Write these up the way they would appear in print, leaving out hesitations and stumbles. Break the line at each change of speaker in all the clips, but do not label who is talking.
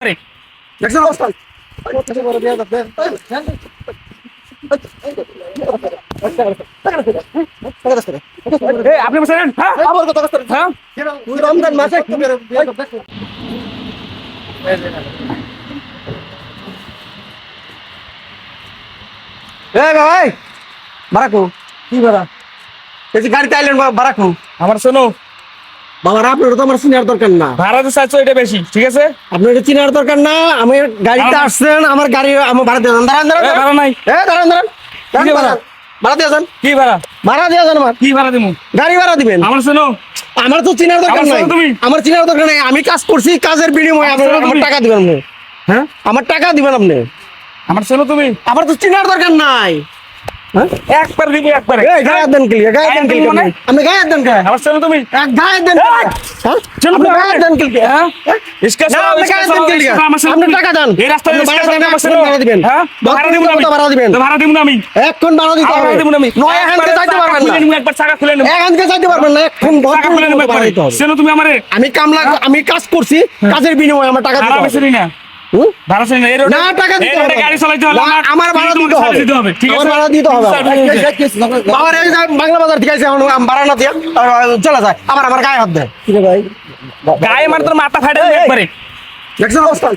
দেখছেন অবস্থা?
আপনি বলছেন হ্যাঁ
আবার কথা কথা
হ্যাঁ
তুই রমজান মাসে ভাই বারাকু কি ভাড়া এই যে গাড়িতে আইলেন বারাকু
আমার শোনো
বাবা আপনার তো আমার চিনার দরকার না
ভাড়া তো চাইছো এটা বেশি ঠিক আছে
আপনার এটা চিনার দরকার না আমি গাড়িতে আসছেন আমার গাড়ি আমার ভাড়া দিয়ে দাঁড়ান
ভাড়া নাই
দাঁড়ান
কি ভাড়া?
ভাড়া দিয়ে যান
কি ভাড়া
ভাড়া দিয়ে যান আমার
কি ভাড়া দিমু
গাড়ি ভাড়া দিবেন
আমার শোনো
আমার তো চিনার দরকার
আমার
নাই
শোনো তুমি।
আমার চিনার দরকার নাই আমি কাজ করছি কাজের বিনিময়ে
আমার শোনো
আমার
তুমি।
টাকা দিবেন আপনি
হ্যাঁ
আমার টাকা দিবেন আপনি
আমার শোনো তুমি
আমার তো চিনার দরকার নাই
একবার দিব একবারে
এই গায়ে দেন কি গায়ে দেন কি
মানে?
আপনি গায়ে দেন কে
আমার শোনো তুমি
গায়ে দেন
এই!
হ্যাঁ
চলো
আপনি
না,
গায়ে দেন কি
হ্যাঁ ইসকা
না,
চালাও,
আপনি
ইসকা
গায়ে
চালাও,
দেন কি
ইসকা চালাও, আমার শোনো
আপনি
তুমি।
টাকা দেন
এই রাস্তায়
আপনি
ইসকা
ভাড়া দেন
চালাও, আমার
এখন
শোনো।
ভাড়া দিবেন
হ্যাঁ ভাড়া দিব না আমি
ভাড়া দিবেন
তো ভাড়া দিব না আমি
এখন ভাড়া দিতে হবে
ভাড়া দিব না আমি
নয় এখানকে যাইতে পারবেন না
একবার চাকা খুলে নেব
এখানকে যাইতে পারবেন না এখন
চাকা খুলে নেব
ভাড়া দিতে হবে
শোনো তুমি আমারে
আমি আমি কাজ করছি কাজের বিনিময়ে আমার টাকা দিতে
ভাড়া
হবে
বেশি না
হুম?
ভাড়া চাই না এই রোডে
না টাকা
এই
দিতে
রোডে
হবে
গাড়ি চালাইতে হলে
না, আমার ভাড়া দিতে হবে
ঠিক
আমার
আছে
ভাড়া দিতে হবে
সার্ভিস
বাবার এই যে বাংলা বাজার ঠিক আছে এখন ভাড়া না দিয়ে চলে যায় আমার গায়ে হাত দেয় ঠিক আছে ভাই
গায়ে মার তোর মাথা ফাটে যাবে একবারে
দেখছেন অবস্থা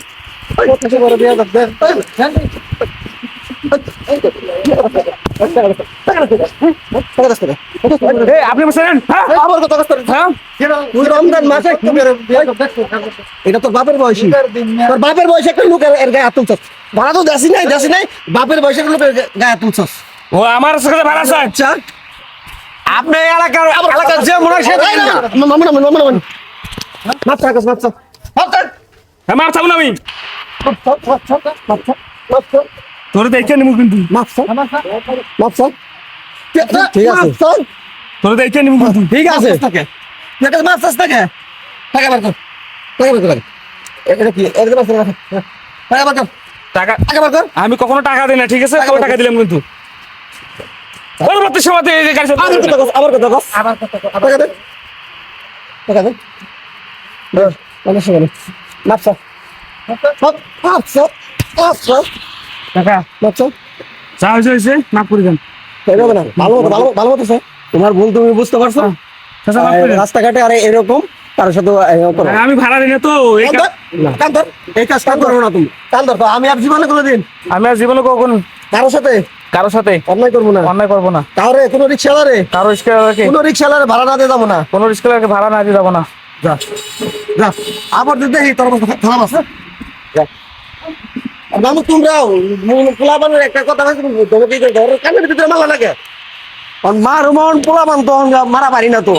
আপনি বলছেন হ্যাঁ
আবার কথা কথা
হ্যাঁ
তুই রমজান মাসে এটা তোর বাপের বয়সী তোর বাপের বয়সে একটা লোক এর গায়ে হাত তুলছস ভাড়া তো দেশি নাই বাপের বয়সে একটা লোক গায়ে হাত তুলছস
ও আমার সাথে ভাড়া চাই
আচ্ছা আপনি এলাকার যে মনে হয় সে তাই না মামুন মাপ থাকস মাপ
হ্যাঁ মার চাবো না আমি
মাপ
তোর দেখে নিমু কিন্তু
ঠিক আছে
তোর দেখে নিমু কিন্তু
ঠিক আছে মাপ থাকে টাকা বার কর এটা কি এটা মাপ টাকা বার কর
টাকা
টাকা বার কর
আমি কখনো টাকা দিই না ঠিক আছে তোর টাকা দিলাম কিন্তু পরবর্তী সময় এই যে গাড়ি
আবার কথা কস টাকা দে টাকা দে মানে শুনুন মাপ
টাকা চা হয়েছে মাফ করে দেন
ভালো মতো স্যার তোমার ভুল তুমি বুঝতে পারছো
চাচা, মাফ করে দেন।
রাস্তাঘাটে আর এরকম কারোর সাথে করো না।
আমি ভাড়া দিই না তো এই
এই কাজটা করো না তুমি কান ধর আমি আর জীবনে কোনোদিন
আমি আর জীবনে কখনো
কারোর সাথে
কারোর সাথে
অন্যায় করবো না
অন্যায় করবো না
কারোর কোনো রিক্সাওয়ালারে
কারো রিস্কাকে
কোনো রিক্সাওয়ালারে ভাড়া না দিয়ে যাবো না
কোনো রিস্কাকে ভাড়া না দিয়ে যাবো না
যা যা আবার যদি দেখি তোর অবস্থা খারাপ আছে যা মামু তোমরাও পোলাবানের একটা কথা তোমাকে ঘরের কানের ভিতরে মালা লাগে মার মন পোলাবান তো মারা পারি না তো